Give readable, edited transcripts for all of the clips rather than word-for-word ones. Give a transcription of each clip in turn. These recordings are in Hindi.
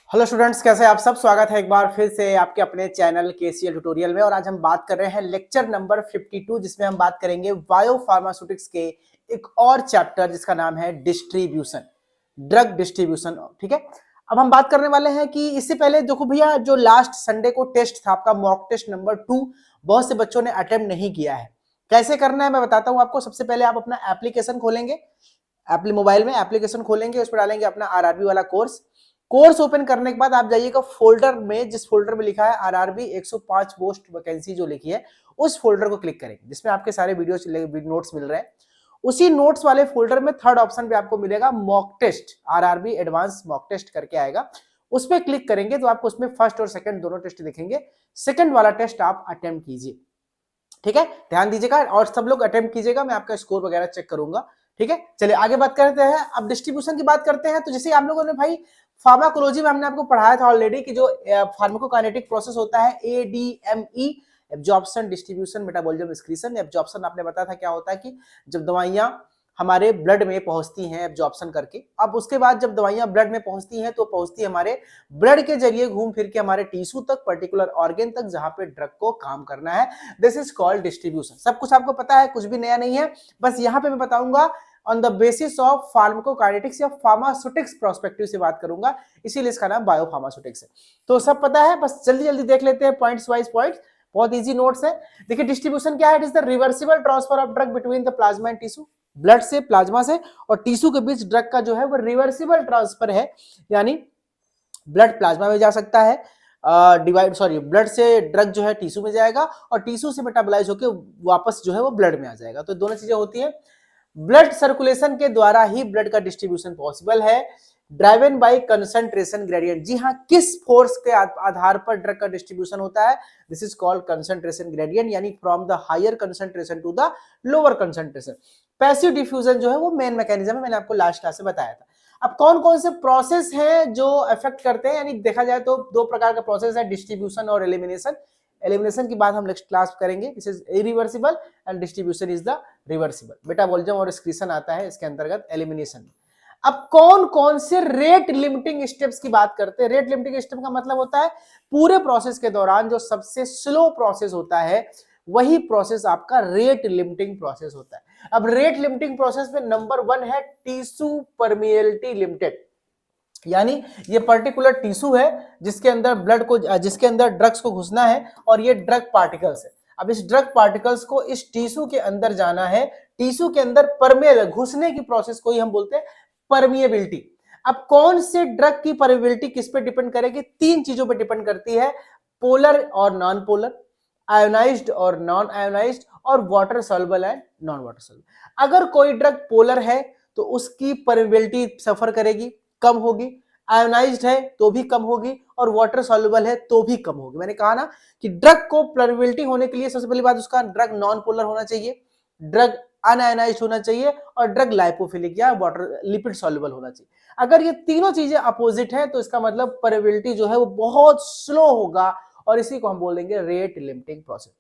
हेलो स्टूडेंट्स, कैसे हैं आप सब। स्वागत है एक बार फिर से आपके अपने चैनल केसीएल ट्यूटोरियल में। और आज हम बात कर रहे हैं लेक्चर नंबर 52, जिसमें हम बात करेंगे बायो फार्मास्यूटिक्स के एक और चैप्टर जिसका नाम है डिस्ट्रीब्यूशन, ड्रग डिस्ट्रीब्यूशन। ठीक है, अब हम बात करने वाले हैं कि इससे पहले देखो भैया, जो लास्ट संडे को टेस्ट था आपका मॉक टेस्ट नंबर 2, बहुत से बच्चों ने अटेम्प्ट नहीं किया है। कैसे करना है मैं बताता हूं आपको। सबसे पहले आप अपना एप्लीकेशन खोलेंगे, मोबाइल में एप्लीकेशन खोलेंगे, उस पर डालेंगे अपना आरआरबी वाला कोर्स ओपन करने के बाद आप जाइएगा फोल्डर में, जिस फोल्डर में लिखा है आरआरबी 105 पोस्ट वैकेंसी जो लिखी है, उस फोल्डर को क्लिक करेंगे जिसमें आपके सारे वीडियो नोट्स मिल रहे हैं। उसी नोट्स वाले फोल्डर में थर्ड ऑप्शन पे आपको मिलेगा mock test, RRB advance mock test करके आएगा। उस पर क्लिक करेंगे तो आपको उसमें फर्स्ट और सेकंड दोनों टेस्ट दिखेंगे। सेकंड वाला टेस्ट आप अटेम्प्ट कीजिए, ठीक है, ध्यान दीजिएगा और सब लोग अटेम्प्ट कीजिएगा। मैं आपका स्कोर वगैरह चेक करूंगा, ठीक है। चलिए आगे बात करते हैं। अब डिस्ट्रीब्यूशन की बात करते हैं। तो जैसे आप लोगों ने भाई फार्माकोलॉजी में हमने आपको पढ़ाया था ऑलरेडी कि जो फार्माकोकाइनेटिक प्रोसेस होता है ADME, absorption, distribution, metabolism, excretion. Absorption आपने बताया था क्या होता है कि जब दवाइयां हमारे ब्लड में पहुंचती हैं एब्जॉर्प्शन करके, अब उसके बाद जब दवाइयां ब्लड में पहुंचती हैं तो पहुंचती है हमारे ब्लड के जरिए घूम फिर के हमारे टिश्यू तक, पर्टिकुलर ऑर्गन तक, जहां पे ड्रग को काम करना है। This is called distribution. सब कुछ आपको पता है, कुछ भी नया नहीं है। बस यहाँ पे मैं बताऊंगा on the basis of pharmacokinetics या फार्मास्यूटिक्स प्रोस्पेक्टिव से बात करूंगा, इसीलिए इसका नाम बायो फार्मास्यूटिक्स है। तो सब पता है, बस जल्दी जल्दी देख लेते हैं पॉइंट्स वाइज पॉइंट्स। बहुत इजी नोट्स है। देखिए डिस्ट्रीब्यूशन क्या है। It is the reversible transfer of drug between the plasma and tissue. Blood से, प्लाज्मा से और टिश्यू के बीच ड्रग का जो है वो रिवर्सिबल ट्रांसफर है, यानी ब्लड प्लाज्मा में जा सकता है, ब्लड से ड्रग जो है टिश्यू में जाएगा और टिश्यू से मेटाबोलाइज होकर वापस जो है वो ब्लड में आ जाएगा। तो दोनों चीजें होती है। ब्लड सर्कुलेशन के द्वारा ही ब्लड का डिस्ट्रीब्यूशन पॉसिबल है, ड्राइवन बाय कंसंट्रेशन ग्रेडियंट। जी हाँ, किस फोर्स के आधार पर ड्रग का डिस्ट्रीब्यूशन होता है? This is called concentration gradient, यानी from the higher concentration to the lower concentration. Passive diffusion जो है वो मेन मैकेनिज्म है, मैंने आपको लास्ट क्लास में बताया था। अब कौन कौन से प्रोसेस हैं जो अफेक्ट करते हैं, यानी देखा जाए तो दो प्रकार का प्रोसेस है, डिस्ट्रीब्यूशन और एलिमिनेशन। एलिमिनेशन की बात हम नेक्स्ट क्लास करेंगे। This is irreversible and distribution is the reversible. Metabolism और एक्सक्रीशन आता है इसके अंतर्गत एलिमिनेशन में। अब कौन कौन से रेट लिमिटिंग स्टेप्स की बात करते हैं। रेट लिमिटिंग स्टेप का मतलब होता है पूरे प्रोसेस के दौरान जो सबसे स्लो प्रोसेस होता है वही प्रोसेस आपका रेट लिमिटिंग प्रोसेस होता है। अब रेट लिमिटिंग प्रोसेस में नंबर 1 है टिश्यू परमिएबिलिटी लिमिटेड, यानी ये पर्टिकुलर टिश्यू है जिसके अंदर जिसके अंदर ड्रग्स को घुसना है और ये ड्रग पार्टिकल्स है। अब इस ड्रग पार्टिकल्स को इस टिश्यू के अंदर जाना है, टिश्यू के अंदर परमेल घुसने की प्रोसेस को ही हम बोलते हैं परमिएबिलिटी। अब कौन से ड्रग की परमिएबिलिटी किस पे डिपेंड करेगी? 3 चीजों पे डिपेंड करती है, पोलर और नॉन पोलर, आयोनाइज्ड और नॉन आयोनाइज्ड, और water soluble and non water soluble. अगर कोई ड्रग पोलर है तो उसकी परमिएबिलिटी सफर करेगी, कम होगी, आयोनाइज्ड है तो भी कम होगी, और वाटर सॉल्युबल है तो भी कम होगी। मैंने कहा ना कि ड्रग को परमिएबिलिटी होने के लिए सबसे पहली बात उसका ड्रग नॉन पोलर होना चाहिए, ड्रग अनआयोनाइज्ड होना चाहिए और ड्रग लाइपोफिलिक या वाटर लिपिड सॉल्युबल होना चाहिए। अगर ये तीनों चीजें अपोजिट हैं तो इसका मतलब परमिएबिलिटी जो है वो बहुत स्लो होगा और इसी को हम बोलेंगे रेट लिमिटिंग प्रोसेस।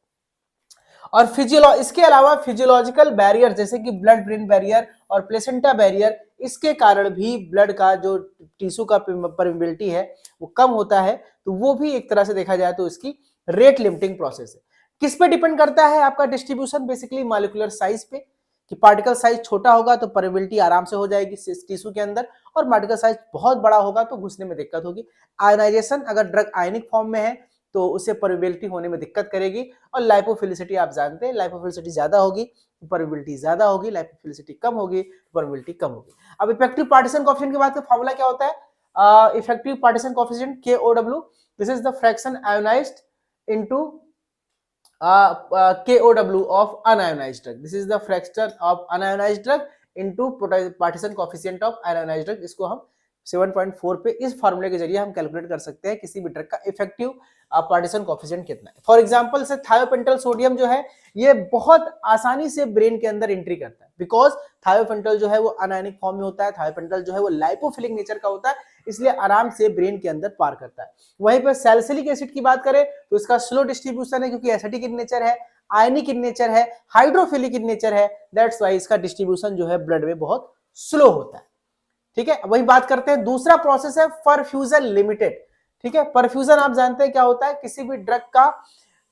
और इसके अलावा फिजियोलॉजिकल बैरियर जैसे कि ब्लड ब्रेन बैरियर और प्लेसेंटा बैरियर, इसके कारण भी ब्लड का जो टिश्यू का परमिएबिलिटी है वो कम होता है। तो वो भी एक तरह से देखा जाए तो इसकी रेट लिमिटिंग प्रोसेस है। किस पे डिपेंड करता है आपका डिस्ट्रीब्यूशन? बेसिकली मॉलिक्यूलर साइज पे, कि पार्टिकल साइज छोटा होगा तो परमिएबिलिटी आराम से हो जाएगी टिश्यू के अंदर, और पार्टिकल साइज बहुत बड़ा होगा तो घुसने में दिक्कत होगी। आयनाइजेशन, अगर ड्रग आयनिक फॉर्म में है तो उसे परमिएबिलिटी होने में दिक्कत करेगी। और लाइपोफिलिसिटी आप जानते हैं, लाइपोफिलिसिटी ज्यादा होगी तो परमिएबिलिटी ज्यादा होगी, लाइपोफिलिसिटी कम होगी तो परमिएबिलिटी कम होगी। अब इफेक्टिव पार्टीशन कोएफिशिएंट की बात करें, फॉर्मूला क्या होता है? Effective partition coefficient KOW, this is the fraction ionised into KOW of unionized drug. This is the fraction of unionized drug into partition coefficient of unionized drug. इसको हम 7.4 पे इस फॉर्मूले के जरिए हम कैलकुलेट कर सकते हैं किसी भी ड्रग का इफेक्टिव पार्टीशन कोएफिशिएंट कितना है। फॉर एग्जांपल से थायोपेंटल सोडियम जो है ये बहुत आसानी से ब्रेन के अंदर एंट्री करता है, बिकॉज थायोपेंटल जो है वो अनायनिक फॉर्म में होता है, थायोपेंटल जो है वो लाइपोफिलिक नेचर का होता है, इसलिए आराम से ब्रेन के अंदर पार करता है। वहीं पर सैलिसिलिक एसिड की बात करें तो इसका स्लो डिस्ट्रीब्यूशन है, क्योंकि एसिडिक इन नेचर है, आयनिक इन नेचर है, हाइड्रोफिलिक इन नेचर है, दैट्स वाई इसका डिस्ट्रीब्यूशन जो है ब्लड में बहुत स्लो होता है। ठीक है, वही बात करते हैं। दूसरा प्रोसेस है परफ्यूजन लिमिटेड। ठीक है, परफ्यूजन आप जानते हैं क्या होता है, किसी भी ड्रग का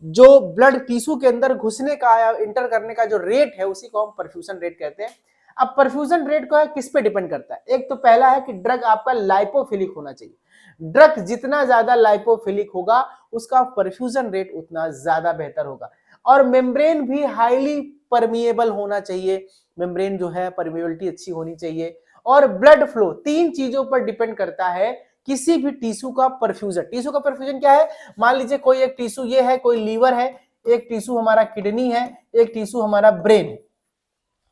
जो ब्लड टिश्यू के अंदर घुसने का या इंटर करने का जो रेट है उसी को हम परफ्यूजन रेट कहते हैं। अब परफ्यूजन रेट को है किस पे डिपेंड करता है, एक तो पहला है कि ड्रग आपका लाइपोफिलिक होना चाहिए। ड्रग जितना ज्यादा लाइपोफिलिक होगा उसका परफ्यूजन रेट उतना ज्यादा बेहतर होगा। और मेम्ब्रेन भी हाईली परमिएबल होना चाहिए, मेम्ब्रेन जो है परमिएबिलिटी अच्छी होनी चाहिए। और ब्लड फ्लो, तीन चीजों पर डिपेंड करता है किसी भी टिश्यू का परफ्यूजन। टिश्यू का परफ्यूजन क्या है, मान लीजिए कोई एक टिश्यू ये है, कोई लीवर है, एक टिश्यू हमारा किडनी है, एक टिश्यू हमारा ब्रेन है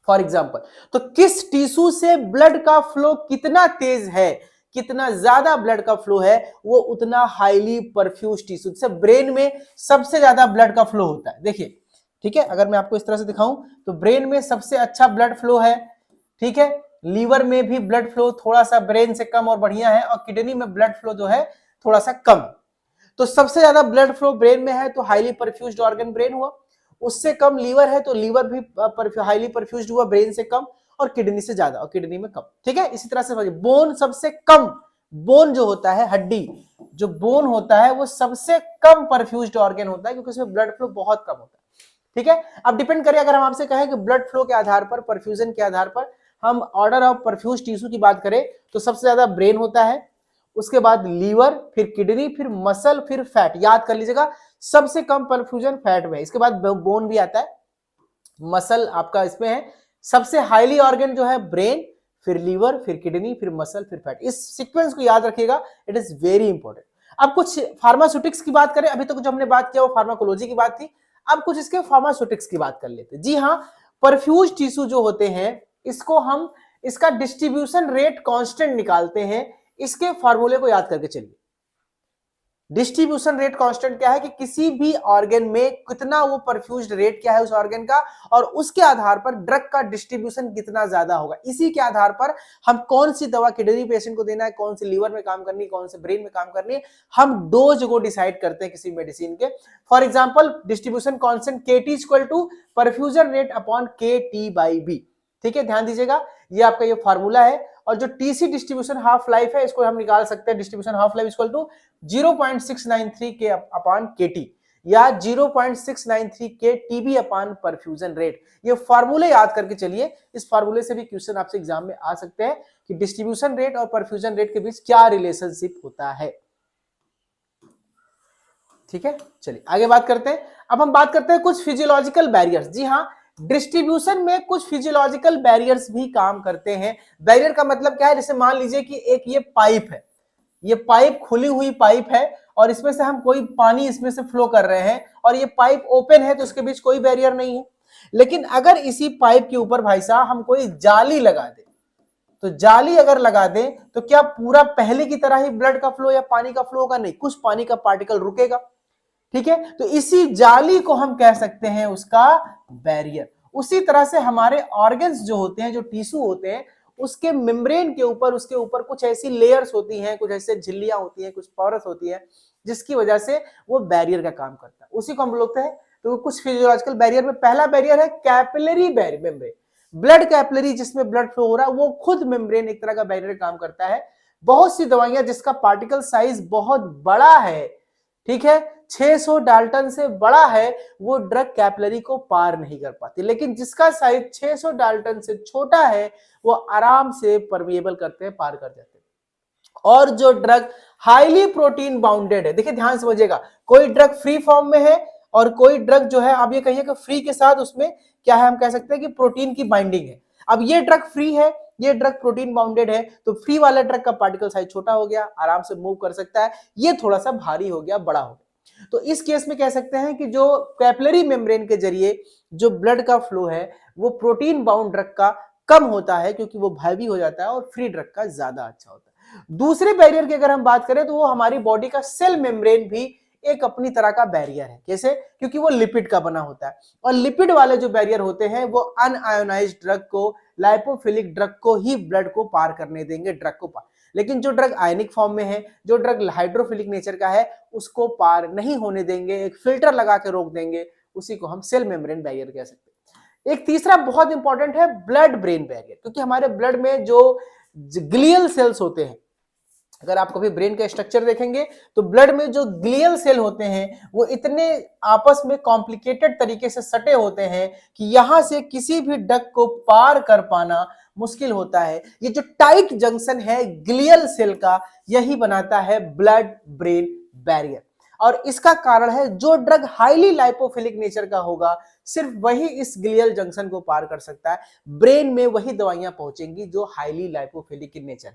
फॉर एग्जांपल। तो किस टिश्यू से ब्लड का फ्लो कितना तेज है, कितना ज्यादा ब्लड का फ्लो है, वो उतना हाईली परफ्यूज टिश्यू। जैसे ब्रेन में सबसे ज्यादा ब्लड का फ्लो होता है, देखिए। ठीक है, अगर मैं आपको इस तरह से दिखाऊं तो ब्रेन में सबसे अच्छा ब्लड फ्लो है। ठीक है, लीवर में भी ब्लड फ्लो थोड़ा सा ब्रेन से कम और बढ़िया है, और किडनी में ब्लड फ्लो जो है थोड़ा सा कम। तो सबसे ज्यादा ब्लड फ्लो ब्रेन में है तो हाईली परफ्यूज्ड ऑर्गन ब्रेन हुआ, उससे कम लीवर है तो लीवर भी हाईली परफ्यूज्ड हुआ, ब्रेन से कम, और किडनी से ज्यादा और किडनी में कम। ठीक है, इसी तरह से बोन सबसे कम, बोन जो होता है हड्डी, जो बोन होता है वो सबसे कम परफ्यूज्ड ऑर्गन होता है क्योंकि उसमें ब्लड फ्लो बहुत कम होता है। ठीक है, अब डिपेंड करिए, अगर हम आपसे कहें कि ब्लड फ्लो के आधार पर, परफ्यूजन के आधार पर हम ऑर्डर ऑफ परफ्यूज टिश्यू की बात करें तो सबसे ज्यादा ब्रेन होता है, उसके बाद लीवर, फिर किडनी, फिर मसल, फिर फैट। याद कर लीजिएगा, सबसे कम परफ्यूजन फैट में, इसके बाद बोन भी आता है, मसल आपका इसमें है, सबसे हाईली ऑर्गन जो है ब्रेन, फिर लीवर, फिर किडनी, फिर मसल, फिर फैट। इस सीक्वेंस को याद रखिएगा, इट इज वेरी इंपॉर्टेंट। अब कुछ फार्मास्यूटिक्स की बात करें, अभी तक जो हमने बात किया वो फार्माकोलॉजी की बात थी, अब कुछ इसके फार्मास्यूटिक्स की बात कर लेते हैं। जी हाँ, परफ्यूज टिश्यू जो होते हैं इसको हम, इसका डिस्ट्रीब्यूशन रेट कांस्टेंट निकालते हैं, इसके फॉर्मूले को याद करके चलिए। डिस्ट्रीब्यूशन रेट कांस्टेंट क्या है कि किसी भी ऑर्गन में कितना वो परफ्यूज्ड रेट क्या है उस ऑर्गन का, और उसके आधार पर ड्रग का डिस्ट्रीब्यूशन कितना ज्यादा होगा। इसी के आधार पर हम कौन सी दवा किडनी पेशेंट को देना है, कौन सी लीवर में काम करनी है, कौन से ब्रेन में काम करनी है, हम डोज को डिसाइड करते हैं किसी मेडिसिन के। For example, distribution constant KT equal to perfusion rate upon KT/B। ठीक है, ध्यान दीजिएगा, ये आपका ये फॉर्मूला है। और जो TC डिस्ट्रीब्यूशन हाफ लाइफ है इसको हम निकाल सकते हैं, distribution half life equal to 0.693 के अपॉन KT या 0.693 के TB अपॉन परफ्यूजन रेट। ये फॉर्मूले याद करके चलिए, इस फॉर्मूले से भी क्वेश्चन आपसे एग्जाम में आ सकते हैं कि डिस्ट्रीब्यूशन रेट और परफ्यूजन रेट के बीच क्या रिलेशनशिप होता है। ठीक है, चलिए आगे बात करते हैं। अब हम बात करते हैं कुछ फिजियोलॉजिकल बैरियर्स। जी हाँ, डिस्ट्रीब्यूशन में कुछ फिजियोलॉजिकल बैरियर्स भी काम करते हैं। बैरियर का मतलब क्या है, जैसे मान लीजिए कि एक ये पाइप है, ये पाइप खुली हुई पाइप है और इसमें से हम कोई पानी इसमें से फ्लो कर रहे हैं और ये पाइप ओपन है तो इसके बीच कोई बैरियर नहीं है। लेकिन अगर इसी पाइप के ऊपर भाई साहब हम कोई जाली लगा दें, तो जाली अगर लगा दें तो क्या पूरा पहले की तरह ही ब्लड का फ्लो या पानी का फ्लो होगा? नहीं, कुछ पानी का पार्टिकल रुकेगा। ठीक है, तो इसी जाली को हम कह सकते हैं उसका बैरियर। उसी तरह से हमारे ऑर्गन्स जो होते हैं, जो टिश्यू होते हैं, उसके मेम्ब्रेन के ऊपर, उसके ऊपर कुछ ऐसी लेयर्स होती हैं, कुछ ऐसे झिल्लियां होती हैं, कुछ पोरस होती है, जिसकी वजह से वो बैरियर का काम करता है, उसी को हम बोलते हैं। तो कुछ फिजियोलॉजिकल बैरियर में पहला बैरियर है कैपिलरी मेम्ब्रेन। ब्लड कैपिलरी, जिसमें ब्लड फ्लो हो रहा है, वो खुद मेम्ब्रेन एक तरह का बैरियर काम करता है। बहुत सी दवाइयां जिसका पार्टिकल साइज बहुत बड़ा है, ठीक है, 600 डाल्टन से बड़ा है, वो ड्रग कैपिलरी को पार नहीं कर पाती। लेकिन जिसका साइज 600 डाल्टन से छोटा है वो आराम से परमिएबल करते हैं, पार कर जाते हैं। और जो ड्रग हाईली प्रोटीन बाउंडेड है, देखिए ध्यान समझिएगा, कोई ड्रग फ्री फॉर्म में है और कोई ड्रग जो है, आप ये कहिए कि फ्री के साथ उसमें क्या है, हम कह सकते हैं कि प्रोटीन की बाइंडिंग है। अब ये ड्रग फ्री है, ये ड्रग प्रोटीन बाउंडेड है, तो फ्री वाला ड्रग का पार्टिकल साइज छोटा हो गया, आराम से मूव कर सकता है, ये थोड़ा सा भारी हो गया, बड़ा हो गया। तो इस केस में कह सकते हैं कि जो कैपिलरी मेम्ब्रेन के जरिए जो ब्लड का फ्लो है वो प्रोटीन बाउंड ड्रग का कम होता है, क्योंकि वो भारी हो जाता है, और फ्री ड्रग का ज्यादा अच्छा होता है। दूसरे बैरियर की अगर हम बात करें तो वो हमारी बॉडी का सेल मेम्ब्रेन भी एक अपनी तरह का बैरियर है। कैसे? क्योंकि वो लिपिड का बना होता है, और लिपिड वाले जो बैरियर होते हैं वो अनआयोनाइज्ड ड्रग को, लाइपोफिलिक ड्रग को ही ब्लड को पार करने देंगे, ड्रग को पार। लेकिन जो ड्रग आयनिक फॉर्म में है, जो ड्रग हाइड्रोफिलिक नेचर का है, उसको पार नहीं होने देंगे, एक फिल्टर लगा के रोक देंगे, उसी को हम सेल मेम्ब्रेन बैरियर कह सकते हैं। एक तीसरा बहुत इंपॉर्टेंट है ब्लड ब्रेन बैरियर, क्योंकि हमारे ब्लड में जो ग्लियल सेल्स होते हैं। अगर आप कभी ब्रेन का स्ट्रक्चर देखेंगे तो ब्लड में जो ग्लियल सेल होते हैं वो इतने आपस में कॉम्प्लिकेटेड तरीके से सटे होते हैं कि यहां से किसी भी डग को पार कर पाना मुश्किल होता है। ये जो टाइट जंक्शन है ग्लियल सेल का, यही बनाता है ब्लड ब्रेन बैरियर। और इसका कारण है जो ड्रग हाईली लाइपोफिलिक नेचर का होगा सिर्फ वही इस ग्लियल जंक्शन को पार कर सकता है। ब्रेन में वही दवाइयां पहुंचेंगी जो हाईली लाइपोफिलिक इन नेचर,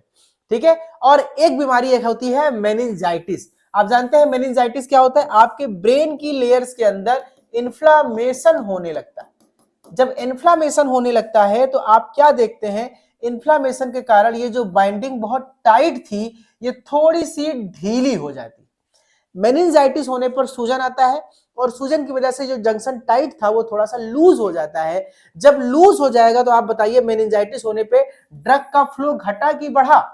ठीक है। और एक बीमारी एक होती है मेनिंजाइटिस। आप जानते हैं मेनिंजाइटिस क्या होता है? आपके ब्रेन की लेयर्स के अंदर इन्फ्लामेशन होने लगता है। जब इन्फ्लामेशन होने लगता है तो आप क्या देखते हैं, इन्फ्लामेशन के कारण ये जो बाइंडिंग बहुत टाइट थी ये थोड़ी सी ढीली हो जाती है। मेनिंजाइटिस होने पर सूजन आता है और सूजन की वजह से जो जंक्शन टाइट था वो थोड़ा सा लूज हो जाता है। जब लूज हो जाएगा तो आप बताइए मेनिंजाइटिस होने पे ड्रग का फ्लो घटा कि बढ़ा?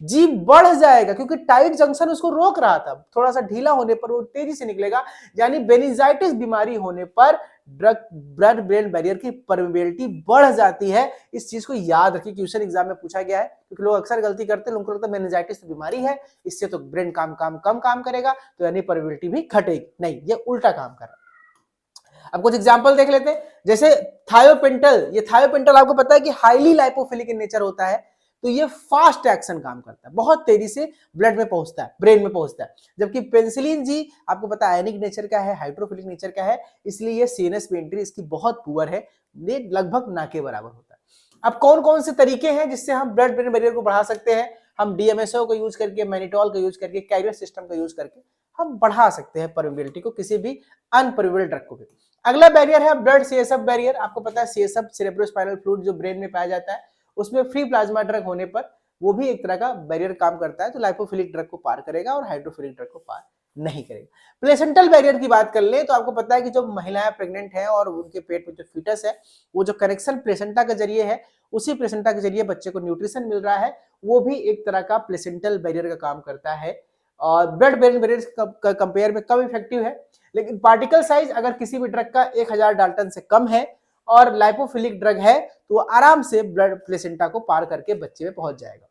जी बढ़ जाएगा, क्योंकि टाइट जंक्शन उसको रोक रहा था। थोड़ा सा ढीला होने पर वो तेजी से निकलेगा। यानी मेनिंजाइटिस बीमारी होने पर ड्रग ब्लड ब्रेन बैरियर की परमेबिलिटी बढ़ जाती है। इस चीज को याद रखिए, क्वेश्चन एग्जाम में पूछा गया है, क्योंकि लोग अक्सर गलती करते हैं। लोगों को लगता है मेनिंजाइटिस बीमारी है, इससे तो ब्रेन कम काम करेगा, तो यानी परमेबिलिटी भी घटेगी। नहीं, ये उल्टा काम कर रहा है। अब कुछ एग्जांपल देख लेते हैं, जैसे थायोपेंटल। ये थायोपेंटल आपको पता है कि हाईली लाइपोफिलिक इन नेचर होता है, तो ये फास्ट एक्शन काम करता है, बहुत तेजी से ब्लड में पहुंचता है, ब्रेन में पहुंचता है। जबकि पेनिसिलिन जी आपको पता है आयनिक नेचर का है, हाइड्रोफिलिक नेचर का है, इसलिए ये सीएनएस में एंट्री इसकी बहुत पुअर है, ये लगभग ना के बराबर होता है। अब कौन कौन से तरीके हैं जिससे हम ब्लड ब्रेन बैरियर को बढ़ा सकते हैं? हम डीएमएसओ को यूज करके, मैनिटोल का यूज करके, कैरियर सिस्टम का यूज करके हम बढ़ा सकते हैं परमेबिलिटी को, किसी भी अनपरमेबल ड्रग को भी। अगला बैरियर है ब्लड सीएसएफ बैरियर। आपको पता है सीएसएफ सेरेब्रोस्पाइनल फ्लूइड जो ब्रेन में पाया जाता है, उसमें फ्री प्लाज्मा ड्रग होने पर वो भी एक तरह का बैरियर काम करता है, तो लाइपोफिलिक ड्रग को पार करेगा और हाइड्रोफिलिक ड्रग को पार नहीं करेगा। प्लेसेंटल बैरियर की बात कर ले तो आपको पता है कि जो महिलाएं प्रेग्नेंट हैं और उनके पेट में जो फीटस है, वो जो कनेक्शन प्लेसेंटा के जरिए है, उसी प्लेसेंटा के जरिए बच्चे को न्यूट्रिशन मिल रहा है, वो भी एक तरह का प्लेसेंटल बैरियर का काम करता है। और ब्लड ब्रेन बैरियर कंपेयर में कम इफेक्टिव है, लेकिन पार्टिकल साइज अगर किसी भी ड्रग का 1000 डाल्टन से कम है और लाइपोफिलिक ड्रग है तो आराम से ब्लड प्लेसेंटा को पार करके बच्चे में पहुंच जाएगा।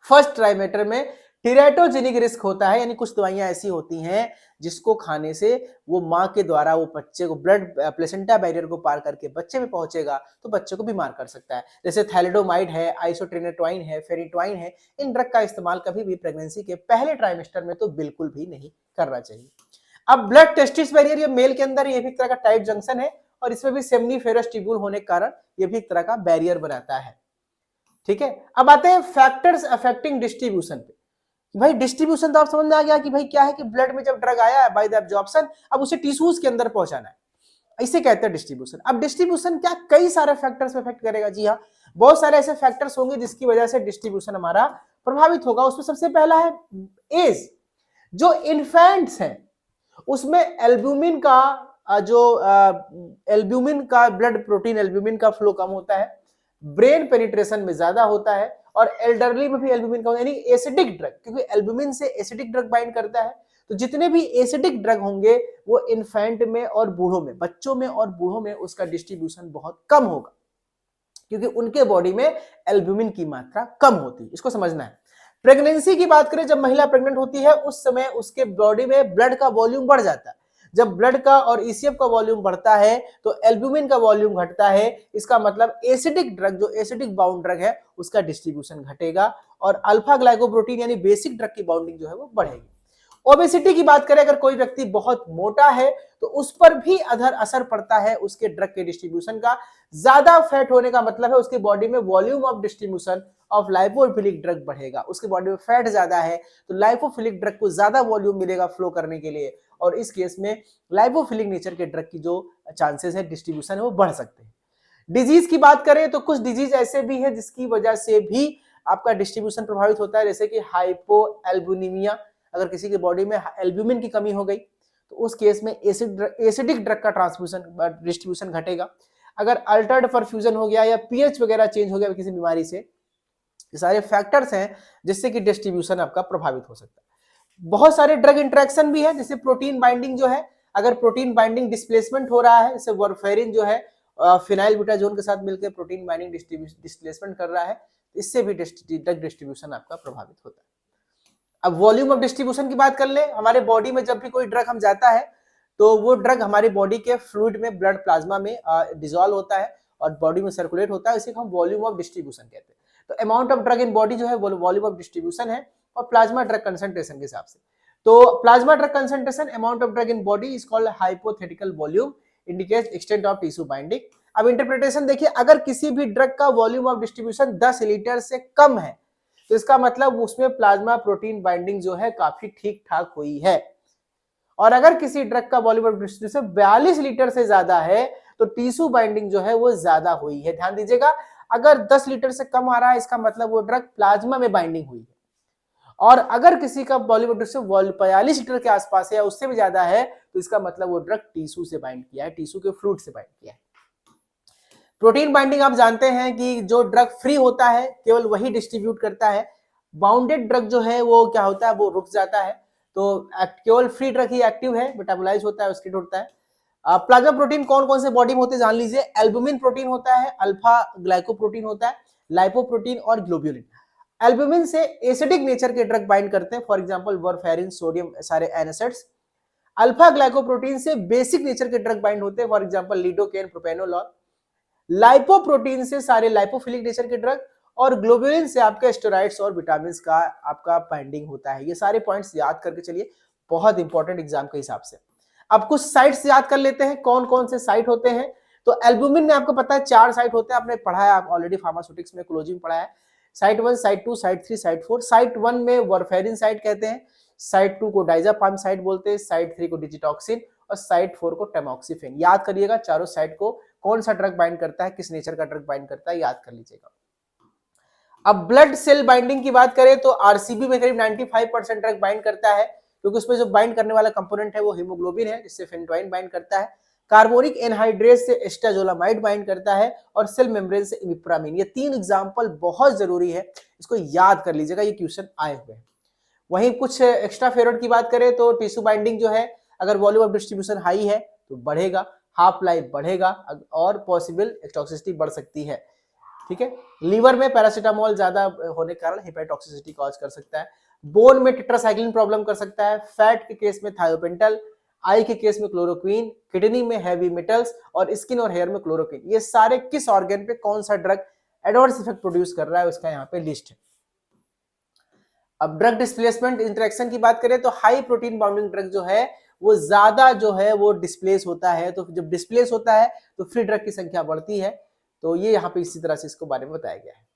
फर्स्ट ट्राइमेटर में टेराटोजेनिक रिस्क होता है, यानी कुछ दवाइयां ऐसी होती हैं जिसको खाने से वो मां के द्वारा वो बच्चे को ब्लड प्लेसेंटा बैरियर को पार करके बच्चे में पहुंचेगा तो बच्चे को बीमार कर सकता है। जैसे थैलिडोमाइड है, आइसोट्रेनेटोइन है, फेरिटोइन है। इन ड्रग का इस्तेमाल कभी भी प्रेगनेंसी के पहले ट्राइमेस्टर में तो बिल्कुल भी नहीं करना चाहिए। अब ब्लड टेस्टिस बैरियर, ये मेल के अंदर ये भी एक तरह का टाइट जंक्शन है और इसमें भी सेमनीफेरस ट्यूब्यूल होने के कारण ये भी एक तरह का बैरियर बनाता है, ठीक है। अब आते हैं फैक्टर्स अफेक्टिंग डिस्ट्रीब्यूशन पे। भाई डिस्ट्रीब्यूशन तो आप समझ में आ गया कि भाई क्या है कि ब्लड में जब ड्रग आया है बाय द एब्जॉर्प्शन, अब उसे टिश्यूज के अंदर पहुंचाना है, इसे कहते हैं डिस्ट्रीब्यूशन। अब डिस्ट्रीब्यूशन क्या कई सारे फैक्टर्स पे इफेक्ट करेगा? जी हाँ, बहुत सारे ऐसे फैक्टर्स होंगे जिसकी वजह से डिस्ट्रीब्यूशन हमारा प्रभावित होगा। उसमें सबसे पहला है एज। जो इन्फेंट्स हैं उसमें एल्ब्यूमिन का ब्लड प्रोटीन एल्ब्यूमिन का फ्लो कम होता है, ब्रेन पेनिट्रेशन में ज्यादा होता है, और एल्डरली में भी एल्ब्यूमिन का, यानी एसिडिक ड्रग, क्योंकि एल्ब्यूमिन से एसिडिक ड्रग बाइंड करता है, तो जितने भी एसिडिक ड्रग होंगे वो इन्फेंट में और बूढ़ों में, बच्चों में और बूढ़ों में उसका डिस्ट्रीब्यूशन बहुत कम होगा, क्योंकि उनके बॉडी में एल्ब्यूमिन की मात्रा कम होती है। इसको समझना है। प्रेगनेंसी की बात करें, जब महिला प्रेग्नेंट होती है उस समय उसके बॉडी में ब्लड का वॉल्यूम बढ़ जाता है। जब ब्लड का और ईसीएफ का वॉल्यूम बढ़ता है तो एल्ब्यूमिन का वॉल्यूम घटता है। इसका मतलब एसिडिक ड्रग, जो एसिडिक बाउंड ड्रग है, उसका डिस्ट्रीब्यूशन घटेगा और अल्फा ग्लाइकोप्रोटीन यानी बेसिक ड्रग की बाउंडिंग जो है वो बढ़ेगी। ओबेसिटी की बात करें, अगर कोई व्यक्ति बहुत मोटा है तो उस पर भी अधर असर पड़ता है उसके ड्रग के डिस्ट्रीब्यूशन का। ज्यादा फैट होने का मतलब है उसकी बॉडी में volume of distribution of lipophilic drug बढ़ेगा। उसके बॉडी में फैट ज्यादा है तो लाइपोफिलिक ड्रग को ज्यादा वॉल्यूम मिलेगा फ्लो करने के लिए, और इस केस में लाइपोफिलिक नेचर के ड्रग की जो चांसेस है डिस्ट्रीब्यूशन है वो बढ़ सकते हैं। डिजीज की बात करें तो कुछ डिजीज ऐसे भी है जिसकी वजह से भी आपका डिस्ट्रीब्यूशन प्रभावित होता है, जैसे कि हाइपोएल्बुमिनिया। अगर किसी की बॉडी में एल्ब्यूमिन की कमी हो गई तो उस केस में एसिडिक ड्रग का ट्रांसफ्यूजन डिस्ट्रीब्यूशन घटेगा। अगर अल्टर्ड परफ्यूजन हो गया या पीएच वगैरह चेंज हो गया किसी बीमारी से, ये सारे फैक्टर्स हैं जिससे कि डिस्ट्रीब्यूशन आपका प्रभावित हो सकता है। बहुत सारे ड्रग इंटरेक्शन भी है, जैसे प्रोटीन बाइंडिंग जो है, अगर प्रोटीन बाइंडिंग डिस्प्लेसमेंट हो रहा है, जैसे वारफेरिन जो है फिनाइल ब्यूटाजोन के साथ मिलकर प्रोटीन बाइंडिंग डिस्प्लेसमेंट कर रहा है, इससे भी ड्रग डिस्ट्रीब्यूशन आपका प्रभावित होता है। अब वॉल्यूम ऑफ डिस्ट्रीब्यूशन की बात कर ले, हमारे बॉडी में जब भी कोई ड्रग हम जाता है तो वो ड्रग हमारी बॉडी के फ्लूइड में, ब्लड प्लाज्मा में डिसॉल्व होता है और बॉडी में सर्कुलेट होता है, इसी को हम वॉल्यूम ऑफ डिस्ट्रीब्यूशन कहते हैं। तो amount of drug in body जो है वॉल्यूम ऑफ डिस्ट्रीब्यूशन है, और प्लाज्मा ड्रग कंसंट्रेशन के हिसाब से। तो plasma drug concentration, amount of drug in body is called hypothetical volume, indicates extent of tissue binding. अब इंटरप्रिटेशन देखिए, अगर किसी भी ड्रग का वॉल्यूम ऑफ डिस्ट्रीब्यूशन 10 लीटर से कम है तो इसका मतलब उसमें प्लाज्मा प्रोटीन बाइंडिंग जो है काफी ठीक ठाक हुई है। और अगर किसी ड्रग का वॉल्यूम ऑफ डिस्ट्रीब्यूशन 42 लीटर से ज्यादा है तो टिश्यू बाइंडिंग जो है वो ज्यादा हुई है। ध्यान दीजिएगा, अगर 10 लीटर से कम आ रहा है इसका मतलब वो ड्रग प्लाज्मा में बाइंडिंग हुई है, और अगर किसी का वॉल्यूम ऑफ डिस्ट्रीब्यूशन 42 लीटर के आसपास है या उससे भी ज्यादा है तो इसका मतलब वो ड्रग टिश्यू से बाइंड किया है, टिश्यू के फ्लूइड से बाइंड किया है। प्रोटीन बाइंडिंग आप जानते हैं कि जो ड्रग फ्री होता है केवल वही डिस्ट्रीब्यूट करता है, बाउंडेड ड्रग जो है वो क्या होता है, वो रुक जाता है। तो केवल फ्री ड्रग ही एक्टिव है, मेटाबोलाइज होता है, उसकी होता है। प्लाज्मा प्रोटीन कौन कौन से बॉडी में होते हैं जान लीजिए। एल्बुमिन प्रोटीन होता है, अल्फा ग्लाइकोप्रोटीन होता है, लाइपोप्रोटीन और ग्लोब्यूलिन। एल्बुमिन से एसिडिक नेचर के ड्रग बाइंड करते हैं, फॉर एग्जांपल वारफेरिन, सोडियम, सारे एसिड्स। अल्फा ग्लाइकोप्रोटीन से बेसिक नेचर के ड्रग बाइंड होते हैं, for example lidocaine, propranolol. Lipoprotein से सारे लाइपोफिलिक नेचर के ड्रग, और ग्लोब्यूलिन से आपके स्टेरॉइड्स और विटामिन का आपका बाइंडिंग होता है। ये सारे पॉइंट्स याद करके चलिए, बहुत इंपॉर्टेंट एग्जाम के हिसाब से। अब कुछ साइट्स याद कर लेते हैं, कौन कौन से साइट होते हैं। तो एल्बुमिन में आपको पता है 4 साइट होते हैं, आपने पढ़ा है, आप ऑलरेडी फार्मास्यूटिक्स में, कोलॉजी में पढ़ा है। Site 1, site 2, site 3, site 4। Site 1 में वारफेरिन साइट कहते हैं, साइट 2 को डाइजापाम साइट बोलते हैं, साइट 3 को डिजिटॉक्सिन और साइट 4 को टेमोक्सिफेन। याद करिएगा चारों साइट को, कौन सा ड्रग बाइंड करता है, किस नेचर का ड्रग बाइंड करता है, याद कर लीजिएगा। अब ब्लड सेल बाइंडिंग की बात करें तो आरसीबी में करीब 95% ड्रग बाइंड करता है, क्योंकि उसमें जो बाइंड करने वाला कंपोनेंट है वो हीमोग्लोबिन है, जिससे फेंटोइन बाइंड करता है। कार्बोनिक एनहाइड्रेस से एस्टाजोलामाइड बाइंड करता है, और सेल मेम्ब्रेन से इमिप्रामिन। ये 3 एग्जांपल बहुत जरूरी है, इसको याद कर लीजिएगा, ये क्वेश्चन आए हुए हैं। वहीं कुछ एक्स्ट्रा फेवरेट की बात करें तो टिश्यू बाइंडिंग जो है, अगर वॉल्यूम ऑफ डिस्ट्रीब्यूशन हाई है तो बढ़ेगा, हाफ लाइफ बढ़ेगा, और पॉसिबल टॉक्सिसिटी बढ़ सकती है। ठीक है, लीवर में पैरासीटामोल ज्यादा होने के कारण हेपेटॉक्सिसिटी कॉज कर सकता है। बोन में टेट्रासाइक्लिन प्रॉब्लम कर सकता है। फैट के केस में थायोपेंटल, आई के केस में क्लोरोक्वीन, किडनी में हैवी मेटल्स, और स्किन और हेयर में क्लोरोक्वीन। ये सारे किस ऑर्गन पे कौन सा ड्रग एडवर्स इफेक्ट प्रोड्यूस कर रहा है उसका यहाँ पे लिस्ट है। अब ड्रग डिस्प्लेसमेंट इंटरेक्शन की बात करें तो हाई प्रोटीन बाउंडिंग ड्रग जो है वो ज्यादा जो है वो डिस्प्लेस होता है, तो जब डिस्प्लेस होता है तो फ्री ड्रग की संख्या बढ़ती है। तो ये यहाँ पे इसी तरह से इसको बारे में बताया गया है।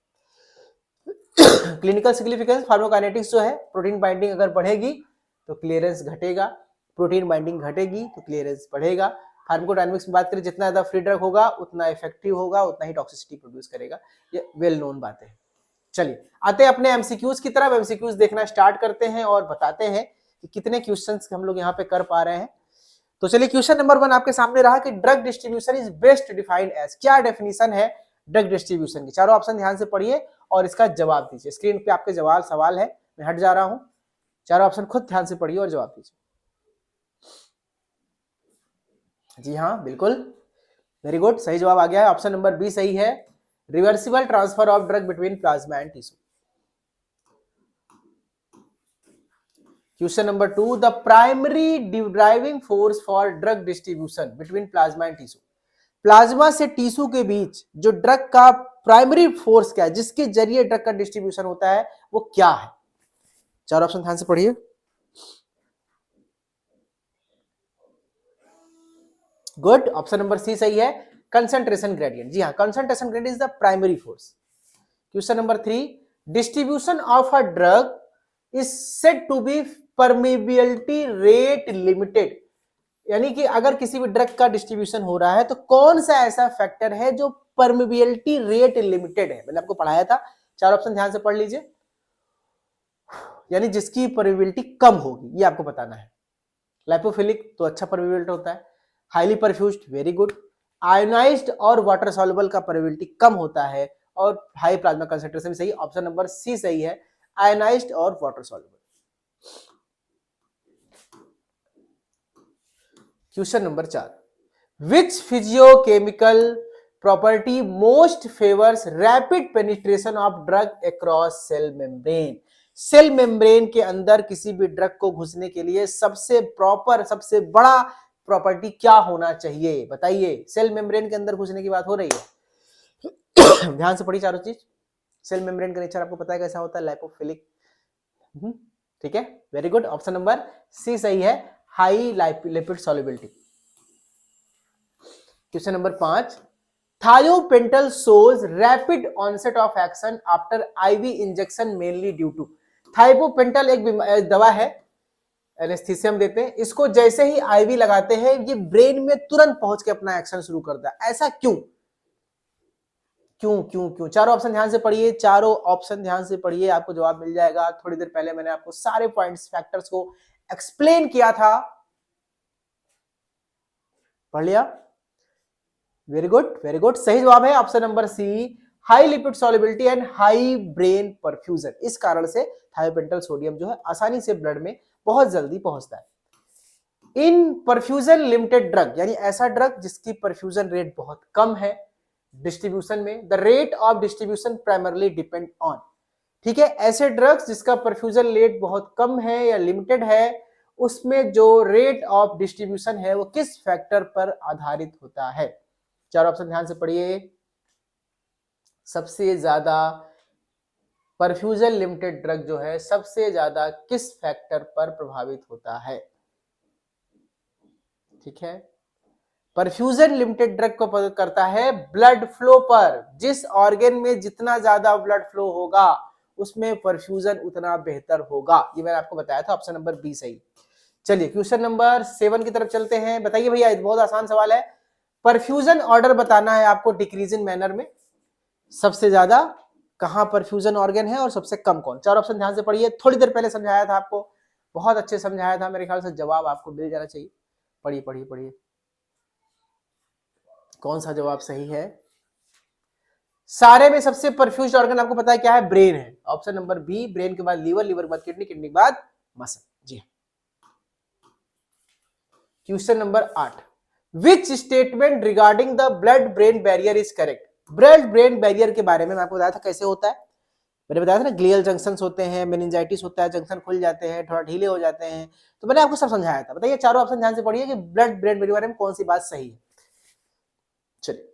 क्लिनिकल सिग्निफिकेंस, फार्माकोकाइनेटिक्स जो है, प्रोटीन बाइंडिंग अगर बढ़ेगी तो क्लियरेंस घटेगा, प्रोटीन बाइंडिंग घटेगी तो क्लियरेंस बढ़ेगा। फार्माकोडायनामिक्स में बात करें, जितना ज्यादा फ्री ड्रग होगा उतना इफेक्टिव होगा, उतना ही टॉक्सिसिटी प्रोड्यूस करेगा। ये वेल नोन बातें हैं। चलिए आते हैं अपने एमसीक्यूज की तरफ। एमसीक्यूज देखना स्टार्ट करते हैं और बताते हैं कि कितने क्वेश्चंस हम लोग यहाँ पे कर पा रहे हैं। तो चलिए क्वेश्चन नंबर 1 आपके सामने रहा कि drug distribution is best defined as. क्या डेफिनेशन है ड्रग डिस्ट्रीब्यूशन की? चारों ऑप्शन ध्यान से पढ़िए और इसका जवाब दीजिए। स्क्रीन पे आपके सवाल है, मैं हट जा रहा हूं, चारों ऑप्शन खुद ध्यान से पढ़िए और जवाब दीजिए। जी हाँ, बिल्कुल, वेरी गुड, सही जवाब आ गया है। ऑप्शन नंबर बी सही है, reversible transfer of drug between plasma and tissue. Question number 2, the primary driving force for drug distribution between plasma and tissue. Plasma से टिश्यू के बीच जो ड्रग का प्राइमरी फोर्स क्या है, जिसके जरिए ड्रग का डिस्ट्रीब्यूशन होता है, वो क्या है? चार ऑप्शन ध्यान से पढ़िए। गुड, ऑप्शन नंबर सी सही है, कंसंट्रेशन ग्रेडियंट। जी हाँ, concentration gradient is the primary force. Question number 3, distribution of a drug is said to be permeability rate limited. यानी कि अगर किसी भी ड्रग का डिस्ट्रीब्यूशन हो रहा है तो कौन सा ऐसा फैक्टर है जो परमिबिलिटी रेट लिमिटेड है? मैंने आपको पढ़ाया था, चार ऑप्शन ध्यान से पढ़ लीजिए। यानी जिसकी परमिबिलिटी कम होगी, ये आपको बताना है। लाइपोफिलिक तो अच्छा परमिबिलिटी होता है, highly perfused very good, ionized और वाटर सॉल्युबल का परमिबिलिटी कम होता है, और हाई प्लाज्मा कंसंट्रेशन सही, ऑप्शन नंबर सी सही है, आयोनाइज्ड और water soluble. Question number 4, which physicochemical property most favours rapid penetration of drug across cell membrane. Cell membrane के अंदर किसी भी ड्रग को घुसने के लिए सबसे प्रॉपर, सबसे बड़ा प्रॉपर्टी क्या होना चाहिए बताइए। सेल मेम्ब्रेन के अंदर घुसने की बात हो रही है। ध्यान से पढ़िए चारों चीज। सेल मेम्ब्रेन का नेचर आपको पता है कैसा होता है, लाइपोफिलिक। ठीक है, very good. Option number C सही है, high lipid solubility. Question number 5, thiopental shows rapid onset of action after IV injection mainly due to। Thiopental एक दवा है, एनेस्थीसियम देते हैं, इसको जैसे ही आईवी लगाते हैं ये ब्रेन में तुरंत पहुंच के अपना एक्शन शुरू करता है। ऐसा क्यों क्यों क्यों क्यों? चारों ऑप्शन ध्यान से पढ़िए, चारों ऑप्शन ध्यान से पढ़िए, आपको जवाब मिल जाएगा। थोड़ी देर पहले मैंने आपको सारे पॉइंट्स, फैक्टर्स को एक्सप्लेन किया था, पढ़ लिया? Very good, very good. सही जवाब है option number C, high lipid solubility and high brain perfusion. इस कारण से थायोपेंटल सोडियम जो है आसानी से ब्लड में बहुत जल्दी पहुंचता है। इन परफ्यूजन लिमिटेड ड्रग, यानी ऐसा ड्रग जिसकी परफ्यूजन रेट बहुत कम है डिस्ट्रीब्यूशन में, the rate of distribution primarily depend on. ठीक है, ऐसे ड्रग्स जिसका परफ्यूजन रेट बहुत कम है या लिमिटेड है, उसमें जो रेट ऑफ डिस्ट्रीब्यूशन है वो किस फैक्टर पर आधारित होता है? चार ऑप्शन ध्यान से पढ़िए। सबसे ज्यादा परफ्यूजन लिमिटेड ड्रग जो है सबसे ज्यादा किस फैक्टर पर प्रभावित होता है? ठीक है, परफ्यूजन लिमिटेड ड्रग को पता करता है ब्लड फ्लो पर। जिस ऑर्गन में जितना ज्यादा ब्लड फ्लो होगा उसमें परफ्यूजन उतना बेहतर होगा। ये मैंने आपको बताया था, ऑप्शन नंबर बी सही। चलिए क्वेश्चन नंबर 7 की तरफ चलते हैं। बताइए भैया, बहुत आसान सवाल है। परफ्यूजन ऑर्डर बताना है आपको डिक्रीजिंग मैनर में। सबसे ज्यादा कहां परफ्यूजन ऑर्गन है और सबसे कम कौन? चार ऑप्शन ध्यान से पढ़िए, थोड़ी देर पहले समझाया था आपको, बहुत अच्छे समझाया था, मेरे ख्याल से जवाब आपको मिल जाना चाहिए। पढ़िए पढ़िए पढ़िए, कौन सा जवाब सही है? सारे में सबसे परफ्यूज ऑर्गन आपको पता है क्या है? ब्रेन है। ऑप्शन नंबर बी, ब्रेन के बाद लीवर, लीवर के बाद किडनी, किडनी के बाद मसल। जी। Question number 8, which statement regarding the blood brain barrier is correct? Blood brain barrier के बारे में मैं आपको बताया था कैसे होता है। मैंने बताया था ना, ग्लियल जंक्शंस होते हैं, मेनिंजाइटिस होता है, जंक्शन खुल जाते हैं, थोड़ा ढीले हो जाते हैं, तो मैंने आपको सब समझाया था। बताइए चारों ऑप्शन ध्यान से पढ़िए कि ब्लड ब्रेन बैरियर के बारे में कौन सी बात सही है। चलिए,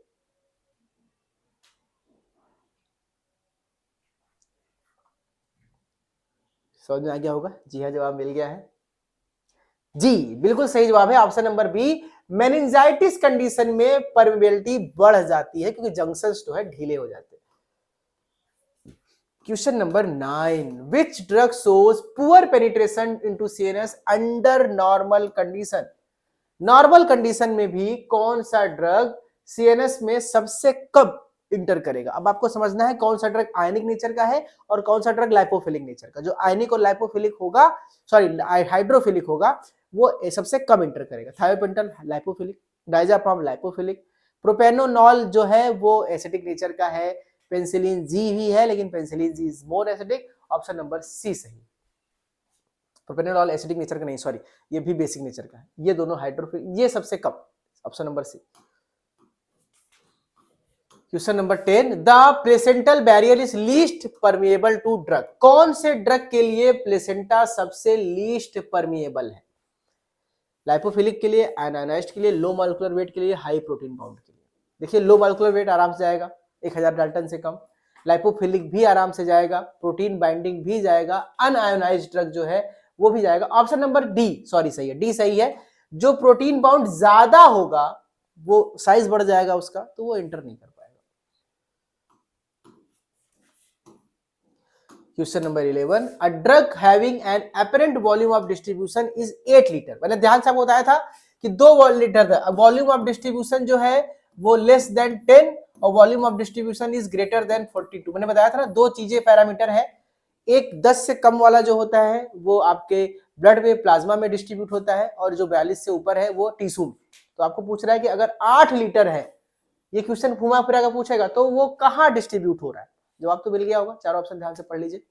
समझ में आ गया होगा? जी हाँ, जवाब मिल गया है। जी बिल्कुल सही जवाब है option number B. Meningitis condition में परमेबिलिटी बढ़ जाती है क्योंकि जंक्शंस जो है ढीले हो जाते हैं। Question number 9, which drug shows poor penetration into CNS under normal condition? Normal condition में भी कौन सा ड्रग सीएनएस में सबसे कम इंटर करेगा? अब आपको समझना है कौन सा ड्रग आयनिक नेचर का है और कौन सा ड्रग लाइपोफिलिक नेचर का। जो आयनिक और लाइपोफिलिक होगा, सॉरी हाइड्रोफिलिक होगा, वो सबसे कम इंटर करेगा। थायोपेंटल लाइपोफिलिक, डायजापाम लाइपोफिलिक, प्रोपेनोनॉल जो है वो एसिडिक नेचर का है, पेंसिलिन जी भी है लेकिन penicillin G is more acidic. Option number C सही। प्रोपेनोलॉल एसिडिक नेचर का नहीं, सॉरी, ये भी बेसिक नेचर का है। ये दोनों हाइड्रोफिलिक, ये सबसे कम। Option number C. Question number 10, the placental barrier is least permeable to drug? कौन से ड्रग के लिए प्लेसेंटा सबसे लीस्ट परमिएबल है? लाइपोफिलिक के लिए, एनानाइज्ड के लिए, लो मॉलिक्यूलर वेट के लिए, हाई प्रोटीन बाउंड के लिए। देखिए लो मॉलिक्यूलर वेट आराम से जाएगा, 1000 डाल्टन से कम। लाइपोफिलिक भी आराम से जाएगा, प्रोटीन बाइंडिंग भी जाएगा, अनआयोनाइज्ड ड्रग जो है वो भी जाएगा। ऑप्शन नंबर डी सॉरी सही है, डी सही है। जो प्रोटीन बाउंड ज्यादा होगा, वो साइज बढ़ जाएगा उसका, तो वो इंटर नहीं कर पाएगा। Question number 11, a drug having an apparent volume of distribution is 8 litre. मैंने ध्यान से आपको बताया था कि 2 लीटर था। वॉल्यूम ऑफ डिस्ट्रीब्यूशन जो है वो लेस देन 10 और volume of distribution is greater than 42। मैंने बताया था ना, दो चीजें पैरामीटर है। एक 10 से कम वाला जो होता है वो आपके ब्लड में, प्लाज्मा में डिस्ट्रीब्यूट होता है, और जो 42 से ऊपर है वो टिश्यू में। तो आपको पूछ रहा है कि अगर 8 लीटर है, ये क्वेश्चन घुमा फिरा का पूछेगा, तो वो कहां डिस्ट्रीब्यूट हो रहा है? जवाब तो मिल गया होगा, चार ऑप्शन ध्यान से पढ़ लीजिए।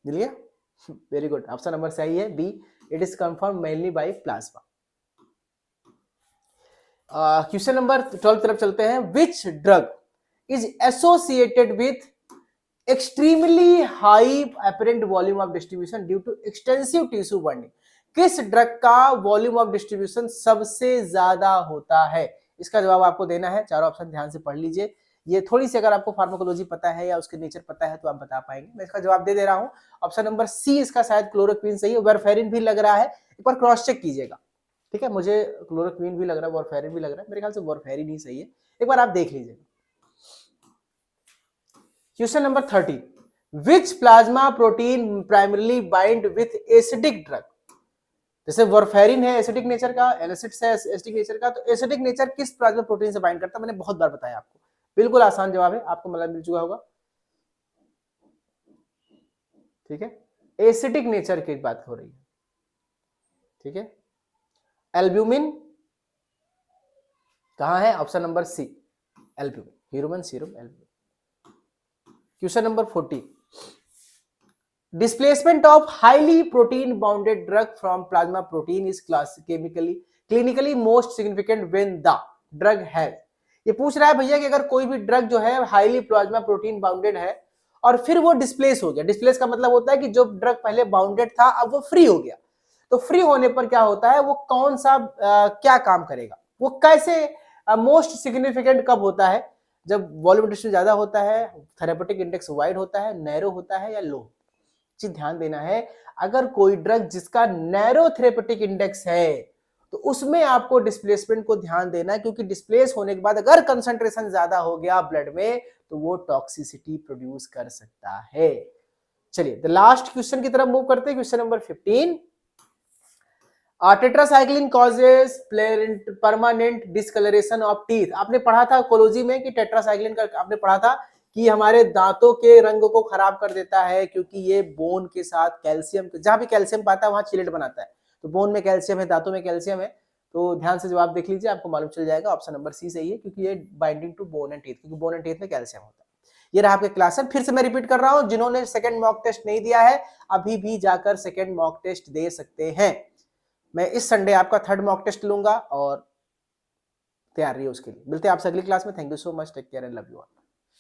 मिल गया? वेरी गुड, ऑप्शन नंबर सही है B, it is confirm mainly by plasma. Question number 12 तरफ चलते हैं। Which drug is associated with extremely high apparent volume of distribution due to extensive tissue burning? किस ड्रग का वॉल्यूम ऑफ डिस्ट्रीब्यूशन सबसे ज्यादा होता है? इसका जवाब आपको देना है। चारों ऑप्शन ध्यान से पढ़ लीजिए। ये थोड़ी सी अगर आपको फार्माकोलॉजी पता है या उसके नेचर पता है तो आप बता पाएंगे। मैं इसका जवाब दे रहा हूं। ऑप्शन नंबर सी इसका शायद क्लोरोक्वीन सही है। वारफेरिन भी लग रहा है, एक बार क्रॉस चेक कीजिएगा। ठीक है, मुझे क्लोरोक्वीन भी लग रहा है, वारफेरिन भी लग रहा है, मेरे ख्याल से वारफेरिन ही सही है। एक बार आप देख लीजिएगा। Question number 30, which plasma protein primarily bind with acidic drug? जैसे वारफेरिन है एसिडिक नेचर का, एनासिड्स है एसिडिक नेचर का, तो एसिडिक नेचर किस प्लाज्मा प्रोटीन से बाइंड करता है? मैंने बहुत बार बताया आपको, बिल्कुल आसान जवाब है, आपको मतलब मिल चुका होगा। ठीक है, एसिडिक नेचर की बात हो रही है। ठीक है, एल्ब्यूमिन कहां है? Option number C, albumin, human serum albumin. Question number 40, displacement of highly protein bounded drug from plasma protein is clinically most significant when the drug has। ये पूछ रहा है भैया कि अगर कोई भी ड्रग जो है हाईली प्लाज्मा प्रोटीन बाउंडेड है और फिर वो डिस्प्लेस हो गया, डिस्प्लेस का मतलब होता है कि जो ड्रग पहले बाउंडेड था अब वो फ्री हो गया, तो फ्री होने पर क्या होता है, वो कौन सा क्या काम करेगा, वो कैसे मोस्ट सिग्निफिकेंट कब होता है? जब वॉल्यूम डिस्ट्रीब्यूशन ज्यादा होता है, थेरेपेटिक इंडेक्स वाइड होता है, नैरो होता है या लो? चीज ध्यान देना है, अगर कोई ड्रग जिसका नैरो थेरेपेटिक इंडेक्स है तो उसमें आपको डिस्प्लेसमेंट को ध्यान देना है, क्योंकि डिस्प्लेस होने के बाद अगर कंसंट्रेशन ज्यादा हो गया ब्लड में तो वो टॉक्सिसिटी प्रोड्यूस कर सकता है। चलिए द लास्ट क्वेश्चन की तरफ मूव करते हैं। Question number 15, tetracycline causes permanent discolouration of teeth. आपने पढ़ा था कोलॉजी में कि टेट्रासाइक्लिन का आपने पढ़ा था कि हमारे दांतों के रंग को खराब कर देता है, क्योंकि ये बोन के साथ कैल्शियम, जहां भी कैल्शियम पाता है वहां चिलेट बनाता है, तो बोन में कैल्शियम है, दांतों में कैल्शियम है, तो ध्यान से जवाब देख लीजिए, आपको मालूम चल जाएगा। ऑप्शन नंबर सी सही है, क्योंकि ये binding to bone and teeth, क्योंकि बोन एंड टीथ में कैल्शियम होता है। ये रहा आपके क्लास है। फिर से मैं रिपीट कर रहा हूं, जिन्होंने सेकंड मॉक टेस्ट नहीं दिया है अभी भी जाकर सेकंड मॉक टेस्ट दे सकते हैं। मैं इस संडे आपका थर्ड मॉक टेस्ट लूंगा और तैयार रहिए उसके लिए। मिलते हैं आपसे अगली क्लास में। Thank you so much, take care and love you all.